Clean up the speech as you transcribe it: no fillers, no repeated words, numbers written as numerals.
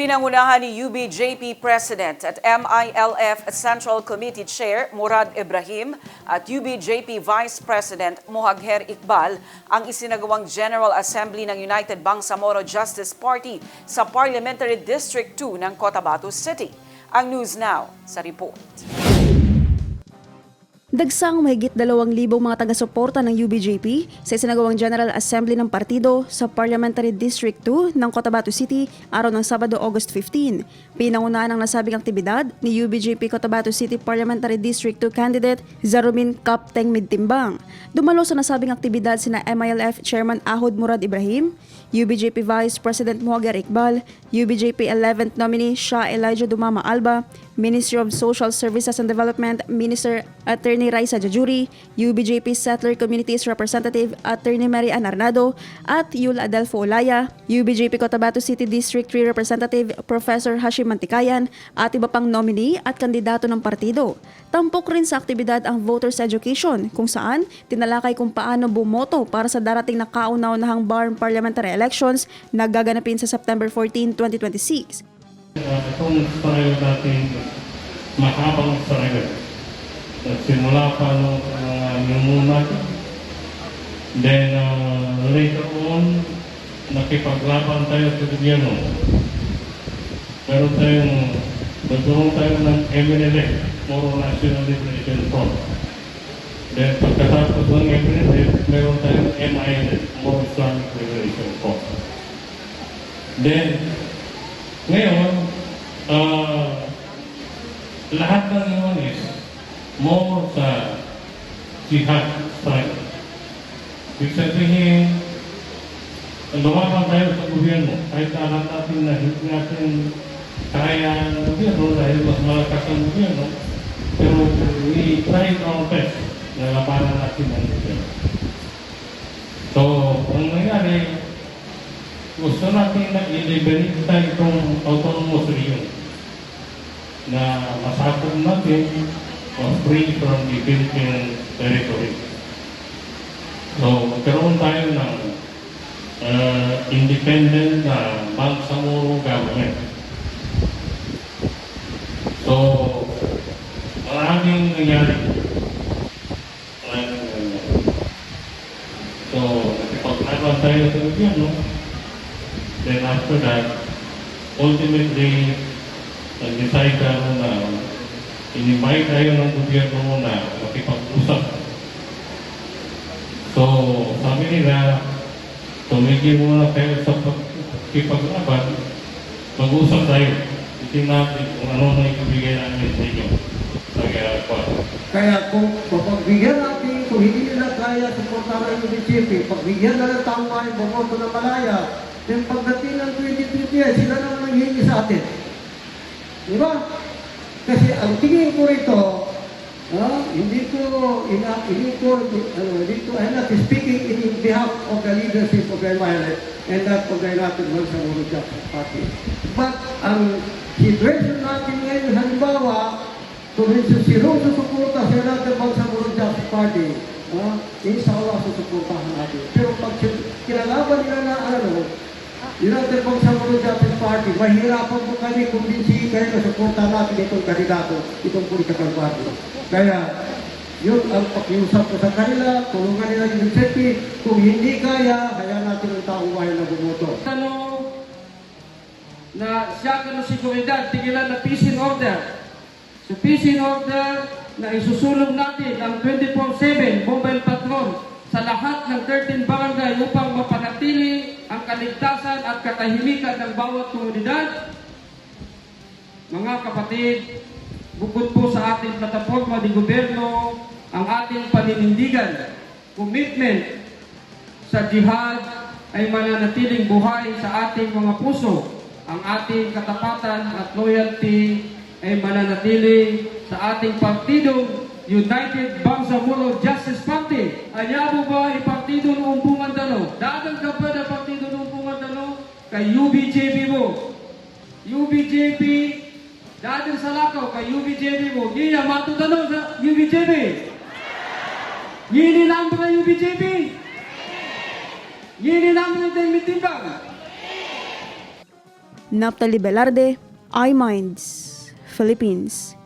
Pinangunahan ni UBJP President at MILF Central Committee Chair Murad Ibrahim at UBJP Vice President Mohagher Iqbal ang isinagawang General Assembly ng United Bangsamoro Justice Party sa Parliamentary District 2 ng Cotabato City. Ang News Now sa report. Dagsang mahigit 2,000 mga taga-suporta ng UBJP sa isinagawang General Assembly ng partido sa Parliamentary District 2 ng Cotabato City araw ng Sabado, August 15. Pinangunahan ang nasabing aktibidad ni UBJP Cotabato City Parliamentary District 2 candidate Zarumin Kapteng Midtimbang. Dumalo sa nasabing aktibidad sina MILF Chairman Ahod Murad Ibrahim, UBJP Vice President Mohagher Iqbal, UBJP 11th nominee Shah Elijah Dumama Alba, Ministry of Social Services and Development Minister Attorney Raisa Jajuri, UBJP Settler Communities Representative Attorney Mary Ann Arnado at Yul Adelfo Olaya, UBJP Cotabato City District 3 Representative Professor Hashim Mantikayan at iba pang nominee at kandidato ng partido. Tampok rin sa aktibidad ang voters education kung saan tinalakay kung paano bumoto para sa darating na kauna-unahang BARM parliamentary elections na gaganapin sa September 14, 2026. Itong trial natin mahabang trial. Simula pa nung muna. Then later on, nakipaglaban tayo sa gobyerno. Nagkaroon tayo ng MNLA, Moro National Liberation Front. Then pagkatapos ng MNLA, meron tayong MILF, Moro Islamic Liberation Front. Then, ngayon, lahat ng yun is more sa jihad strike. Ibig sabihin, lumaban tayo sa gobyerno, kahit alam natin na hindi natin kaya ng gobyerno dahil mas malakas ang gobyerno, pero we tried our best na labanan natin ang gobyerno. So, ang nangyari, gusto natin na i-liberate itong autonomous region na masakop natin free from the Philippine territory. So, magkaroon tayo ng independent na Bangsamoro government. So, maraming nangyari. So, nakipaglaban tayo sa gobyerno. Then after that, ultimately, nag-decide tayo na in-invite tayo ng gobyerno na makipag-usap. So, sabi nila, tumigil muna tayo sa pakipag-laban, mag-usap tayo. Itin natin kung ano na ibigay namin sa inyo. Kaya kung pagbigyan natin, kung hindi nila kaya suportahan ng UBJP, pagbigyan na ng taong bayan, bumoto ng malaya, then pagdating ng 2028, sila naman nanghihingi sa atin. Di ba? Kasi ang tingin ko rito, I'm not speaking in behalf of the leadership of the MILF and that of the United Bangsamoro Justice Party. But ang situation natin ngayon, halimbawa, kung seryoso susuporta sa United Bangsamoro Justice Party, inshallah susuportahan natin. Pero pag kinalaban nila na United Bangsamoro Justice Party, mahirapan po kami kumbinsihin kayo na suporta natin itong kandidato, itong political party. Kaya, yun ang pakiusap ko sa kanila, tulungan nila yung UBJP, kung hindi kaya natin ang taong bayan na bumoto. Na siya kano si Comunidad, tigilan na peace and order. So peace and order na isusulong natin ang 24/7 mobile patrol sa lahat ng 13 barangay upang mapanatili ang kaligtasan at katahimikan ng bawat komunidad. Mga kapatid, bukod po sa ating plataforma di gobyerno, ang ating paninindigan, commitment sa jihad ay mananatiling buhay sa ating mga puso. Ang ating katapatan at loyalty ay mananatili sa ating partidong United Bangsamoro Justice Party. Anyabo ba ipartido noong Pumandalo? Dagang ka ba na partido noong Pumandalo? Kay UBJP mo. UBJP, dagang sa lakaw kay UBJP mo. Niya matutano sa UBJP. Yini lang ba UBJP? Yini lang ba yung Midtimbang? Naphtali Velarde, iMinds, Philippines.